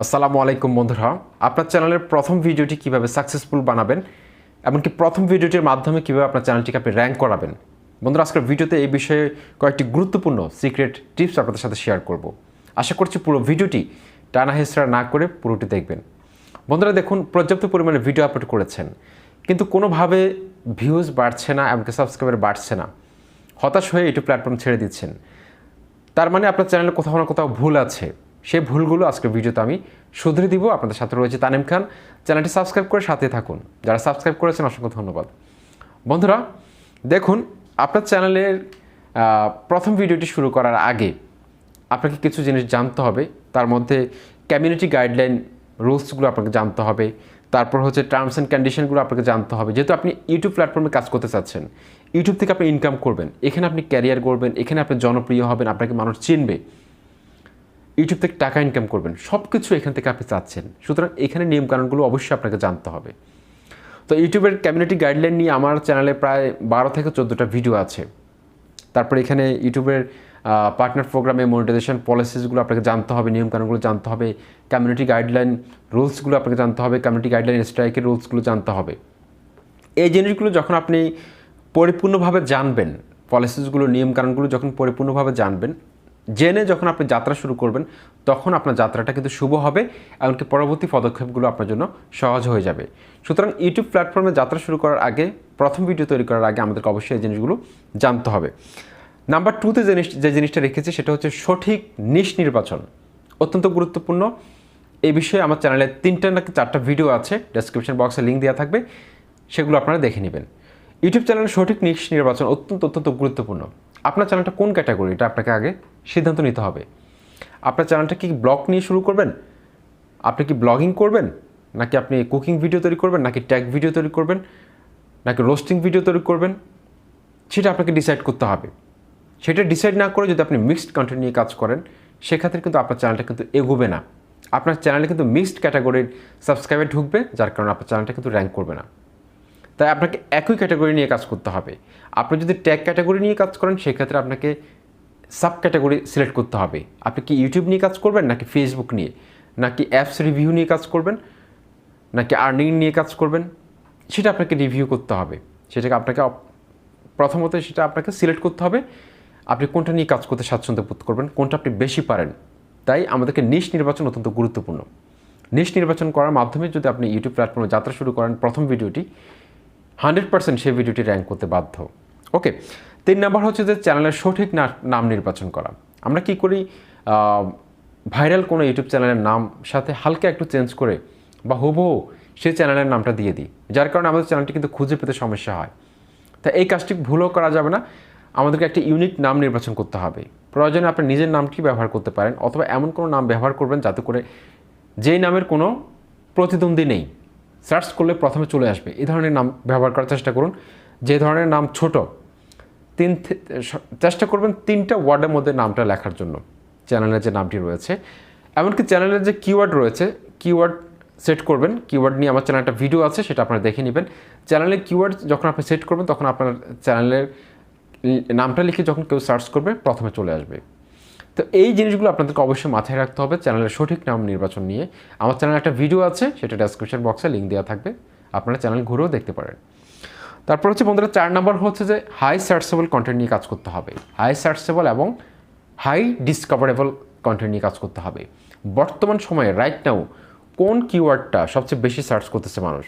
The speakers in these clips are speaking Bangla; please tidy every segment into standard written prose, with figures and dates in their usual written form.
আসসালামু আলাইকুম বন্ধুরা, আপনার চ্যানেলের প্রথম ভিডিওটি কিভাবে সাকসেসফুল বানাবেন, এমনকি প্রথম ভিডিওটির মাধ্যমে কিভাবে আপনার চ্যানেলটিকে আপনি র্যাঙ্ক করাবেন। বন্ধুরা, আজকের ভিডিওতে এই বিষয়ে কয়েকটি গুরুত্বপূর্ণ সিক্রেট টিপস আপনাদের সাথে শেয়ার করব। আশা করছি পুরো ভিডিওটি টানা হেঁচড়া না করে পুরোটি দেখবেন। বন্ধুরা দেখুন, পর্যাপ্ত পরিমাণে ভিডিও আপলোড করেছেন, কিন্তু কোনোভাবে ভিউজ বাড়ছে না, এমনকি সাবস্ক্রাইবার বাড়ছে না। হতাশ হয়ে ইউটিউব প্ল্যাটফর্ম ছেড়ে দিচ্ছেন। তার মানে আপনার চ্যানেলে কোথাও না কোথাও ভুল আছে। সেই ভুলগুলো আজকের ভিডিওতে আমি শুধরে দিব। আপনাদের সাথে রয়েছে তানিম খান। চ্যানেলটি সাবস্ক্রাইব করে সাথে থাকুন। যারা সাবস্ক্রাইব করেছেন অসংখ্য ধন্যবাদ। বন্ধুরা দেখুন, আপনার চ্যানেলের প্রথম ভিডিওটি শুরু করার আগে আপনাকে কিছু জিনিস জানতে হবে। তার মধ্যে কমিউনিটি গাইডলাইন রুলসগুলো আপনাকে জানতে হবে। তারপর হচ্ছে টার্মস অ্যান্ড কন্ডিশনগুলো আপনাকে জানতে হবে। যেহেতু আপনি ইউটিউব প্ল্যাটফর্মে কাজ করতে চাচ্ছেন, ইউটিউব থেকে আপনি ইনকাম করবেন, এখানে আপনি ক্যারিয়ার করবেন, এখানে আপনি জনপ্রিয় হবেন, আপনাকে মানুষ চিনবে, ইউটিউব থেকে টাকা ইনকাম করবেন, সব কিছু এখান থেকে আপনি চাচ্ছেন। সুতরাং এখানে নিয়মকানুনগুলো অবশ্যই আপনাকে জানতে হবে। তো ইউটিউবের কমিউনিটি গাইডলাইন নিয়ে আমার চ্যানেলে প্রায় 12 থেকে 14টা ভিডিও আছে। তারপর এখানে ইউটিউবের পার্টনার প্রোগ্রামে মনিটাইজেশন পলিসিসগুলো আপনাকে জানতে হবে, নিয়মকানুনগুলো জানতে হবে, কমিউনিটি গাইডলাইন রুলসগুলো আপনাকে জানতে হবে, কমিউনিটি গাইডলাইন স্ট্রাইকের রুলসগুলো জানতে হবে। এই জিনিসগুলো যখন আপনি পরিপূর্ণভাবে জানবেন, পলিসিসগুলো নিয়মকানুনগুলো যখন পরিপূর্ণভাবে জানবেন, জেনে যখন আপনি যাত্রা শুরু করবেন, তখন আপনার যাত্রাটা কিন্তু শুভ হবে, এমনকি পরবর্তী পদক্ষেপগুলো আপনার জন্য সহজ হয়ে যাবে। সুতরাং ইউটিউব প্ল্যাটফর্মে যাত্রা শুরু করার আগে, প্রথম ভিডিও তৈরি করার আগে আমাদেরকে অবশ্যই এই জিনিসগুলো জানতে হবে। নাম্বার 2তে যে জিনিসটা রেখেছি সেটা হচ্ছে সঠিক নিশ নির্বাচন। অত্যন্ত গুরুত্বপূর্ণ। এই বিষয়ে আমার চ্যানেলে 3টা নাকি 4টা ভিডিও আছে, ডেসক্রিপশন বক্সে লিঙ্ক দেওয়া থাকবে, সেগুলো আপনারা দেখে নেবেন। ইউটিউব চ্যানেলের সঠিক নিশ নির্বাচন অত্যন্ত গুরুত্বপূর্ণ। আপনার চ্যানেলটা কোন ক্যাটাগরি, এটা আপনাকে আগে সিদ্ধান্ত নিতে হবে। আপনার চ্যানেলটা কি ব্লগ নিয়ে শুরু করবেন, আপনি কি ব্লগিং করবেন, নাকি আপনি কুকিং ভিডিও তৈরি করবেন, নাকি ট্যাগ ভিডিও তৈরি করবেন, নাকি রোস্টিং ভিডিও তৈরি করবেন, সেটা আপনাকে ডিসাইড করতে হবে। সেটা ডিসাইড না করে যদি আপনি মিক্সড কন্টেন্ট নিয়ে কাজ করেন, সেক্ষেত্রে কিন্তু আপনার চ্যানেলটা কিন্তু এগোবে না। আপনার চ্যানেলে কিন্তু মিক্সড ক্যাটাগরির সাবস্ক্রাইবার ঢুকবে, যার কারণে আপনার চ্যানেলটা কিন্তু র্যাঙ্ক করবে না। তাই আপনাকে একই ক্যাটাগরি নিয়ে কাজ করতে হবে। আপনি যদি ট্যাগ ক্যাটাগরি নিয়ে কাজ করেন, সেক্ষেত্রে আপনাকে সাব ক্যাটাগরি সিলেক্ট করতে হবে। আপনি কি ইউটিউব নিয়ে কাজ করবেন, নাকি ফেসবুক নিয়ে, নাকি অ্যাপস রিভিউ নিয়ে কাজ করবেন, নাকি আর্নিং নিয়ে কাজ করবেন, সেটা আপনাকে রিভিউ করতে হবে। আপনাকে প্রথমত সেটা আপনাকে সিলেক্ট করতে হবে। আপনি কোনটা নিয়ে কাজ করতে স্বাচ্ছন্দ্য বোধ করবেন, কোনটা আপনি বেশি পারেন। তাই আমাদেরকে নিশ নির্বাচন অত্যন্ত গুরুত্বপূর্ণ। নিশ নির্বাচন করার মাধ্যমে যদি আপনি ইউটিউব প্ল্যাটফর্মে যাত্রা শুরু করেন, প্রথম ভিডিওটি 100% সেই ভিডিওটি র্যাঙ্ক করতে বাধ্য। ওকে, 3 নাম্বার হচ্ছে যে চ্যানেলের সঠিক নাম নির্বাচন করা। আমরা কি করি, ভাইরাল কোনো ইউটিউব চ্যানেলের নাম সাথে হালকা একটু চেঞ্জ করে বা হুবহু সেই চ্যানেলের নামটা দিয়ে দিই, যার কারণে আমাদের চ্যানেলটি কিন্তু খুঁজে পেতে সমস্যা হয়। তা এই কাজটি ভুলও করা যাবে না। আমাদেরকে একটি ইউনিক নাম নির্বাচন করতে হবে। প্রয়োজনে আপনি নিজের নামটি ব্যবহার করতে পারেন, অথবা এমন কোনো নাম ব্যবহার করবেন যাতে করে যেই নামের কোনো প্রতিদ্বন্দ্বী নেই, সার্চ করলে প্রথমে চলে আসবে, এই ধরনের নাম ব্যবহার করার চেষ্টা করুন। যে ধরনের নাম ছোট, চেষ্টা করবেন 3টা ওয়ার্ডের মধ্যে নামটা লেখার জন্য, চ্যানেলের যে নামটি রয়েছে। এমনকি চ্যানেলের যে কিওয়ার্ড রয়েছে, কিওয়ার্ড সেট করবেন। কিওয়ার্ড নিয়ে আমার চ্যানেলে একটা ভিডিও আছে, সেটা আপনারা দেখে নেবেন। চ্যানেলের কিওয়ার্ড যখন আপনি সেট করবেন, তখন আপনার চ্যানেলের নামটা লিখে যখন কেউ সার্চ করবে, প্রথমে চলে আসবে। তো এই জিনিসগুলো আপনাদেরকে অবশ্যই মাথায় রাখতে হবে চ্যানেলের সঠিক নাম নির্বাচন নিয়ে। আমার চ্যানেলে একটা ভিডিও আছে, সেটা ডেসক্রিপশন বক্সে লিঙ্ক দেওয়া থাকবে, আপনারা চ্যানেল ঘুরেও দেখতে পারেন। তারপর হচ্ছে বন্ধুরা 4 নাম্বার হচ্ছে যে হাই সার্চেবল কন্টেন্ট নিয়ে কাজ করতে হবে। হাই সার্চেবল এবং হাই ডিসকভারেবল কন্টেন্ট নিয়ে কাজ করতে হবে। বর্তমান সময়ে রাইট নাও কোন কিওয়ার্ডটা সবচেয়ে বেশি সার্চ করতেছে মানুষ,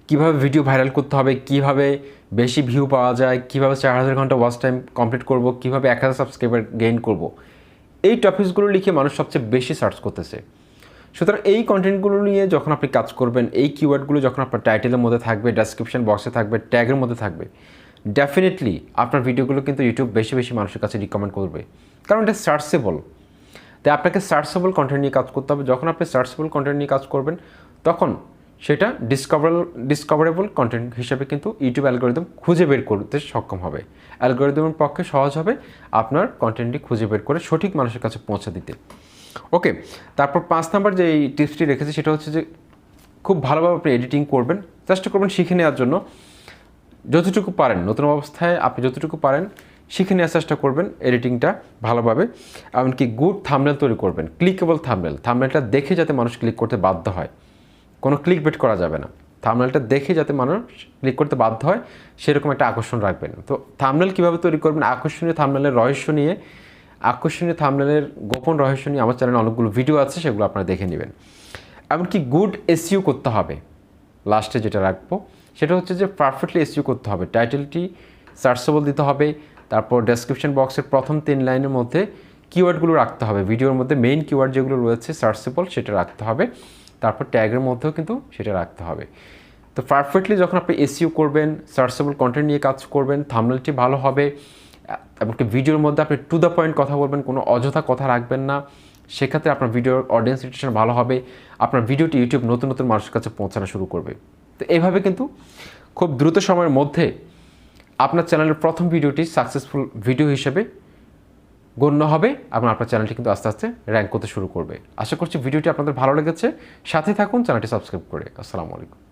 কীভাবে ভিডিও ভাইরাল করতে হবে, কীভাবে বেশি ভিউ পাওয়া যায়, কীভাবে 4000 ঘন্টা ওয়াচ টাইম কমপ্লিট করব, কীভাবে 1000 সাবস্ক্রাইবার গেইন করব, এই টপিকসগুলো লিখে মানুষ সবচেয়ে বেশি সার্চ করতেছে। সুতরাং এই কন্টেন্টগুলো নিয়ে যখন আপনি কাজ করবেন, এই কিওয়ার্ডগুলো যখন আপনার টাইটেলের মধ্যে থাকবে, ডেসক্রিপশন বক্সে থাকবে, ট্যাগের মধ্যে থাকবে, ডেফিনেটলি আপনার ভিডিওগুলো কিন্তু ইউটিউব বেশি মানুষের কাছে রিকমেন্ড করবে, কারণ এটা সার্চেবল। তাই আপনাকে সার্চেবল কন্টেন্ট নিয়ে কাজ করতে হবে। যখন আপনি সার্চেবল কন্টেন্ট নিয়ে কাজ করবেন, তখন সেটা ডিসকভারেবল কন্টেন্ট হিসেবে কিন্তু ইউটিউব অ্যালগোরিদম খুঁজে বের করতে সক্ষম হবে। অ্যালগোরিদমের পক্ষে সহজ হবে আপনার কন্টেন্টটি খুঁজে বের করে সঠিক মানুষের কাছে পৌঁছে দিতে। ওকে, তারপর 5 নাম্বার যে এই টিপসটি রেখেছি, সেটা হচ্ছে যে খুব ভালোভাবে আপনি এডিটিং করবেন, চেষ্টা করবেন শিখে নেওয়ার জন্য। যতটুকু পারেন, নতুন অবস্থায় আপনি যতটুকু পারেন শিখে নেওয়ার চেষ্টা করবেন এডিটিংটা ভালোভাবে। এমনকি গুড থাম্বনেল তৈরি করবেন, ক্লিকেবল থাম্বনেলটা দেখে যাতে মানুষ ক্লিক করতে বাধ্য হয়। কোনো ক্লিক বেট করা যাবে না, থাম্বনেলটা দেখে যাতে মানুষ ক্লিক করতে বাধ্য হয় সেরকম একটা আকর্ষণ রাখবেন। তো থাম্বনেল কীভাবে তৈরি করবেন, আকর্ষণীয় থাম্বনেলের রহস্য নিয়ে, আকর্ষণীয় থাম্বনেলের গোপন রহস্য নিয়ে আমার চ্যানেলে অনেকগুলো ভিডিও আছে, সেগুলো আপনারা দেখে নেবেন। এমনকি গুড এসইও করতে হবে। লাস্টে যেটা রাখবো সেটা হচ্ছে যে পারফেক্টলি এসইও করতে হবে, টাইটেলটি সার্চেবল দিতে হবে, তারপর ডেসক্রিপশন বক্সের প্রথম 3 লাইনের মধ্যে কিওয়ার্ডগুলো রাখতে হবে, ভিডিওর মধ্যে মেইন কিওয়ার্ড যেগুলো রয়েছে সার্চেবল সেটা রাখতে হবে, তারপর ট্যাগের মধ্যেও কিন্তু সেটা রাখতে হবে। তো পারফেক্টলি যখন আপনি এসইও করবেন, সার্চেবল কন্টেন্ট নিয়ে কাজ করবেন, থাম্বনেলটি ভালো হবে, এমনকি ভিডিওর মধ্যে আপনি টু দ্য পয়েন্ট কথা বলবেন, কোনো অযথা কথা রাখবেন না, সেক্ষেত্রে আপনার ভিডিওর অডিয়েন্স রিটেনশন ভালো হবে, আপনার ভিডিওটি ইউটিউব নতুন নতুন মানুষের কাছে পৌঁছানো শুরু করবে। তো এইভাবে কিন্তু খুব দ্রুত সময়ের মধ্যে আপনার চ্যানেলের প্রথম ভিডিওটি সাকসেসফুল ভিডিও হিসেবে গণ্য হবে এবং আপনার চ্যানেলটি কিন্তু আস্তে আস্তে র্যাঙ্ক করতে শুরু করবে। আশা করছি ভিডিওটি আপনাদের ভালো লেগেছে, সাথে থাকুন চ্যানেলটি সাবস্ক্রাইব করে। আসসালামু আলাইকুম।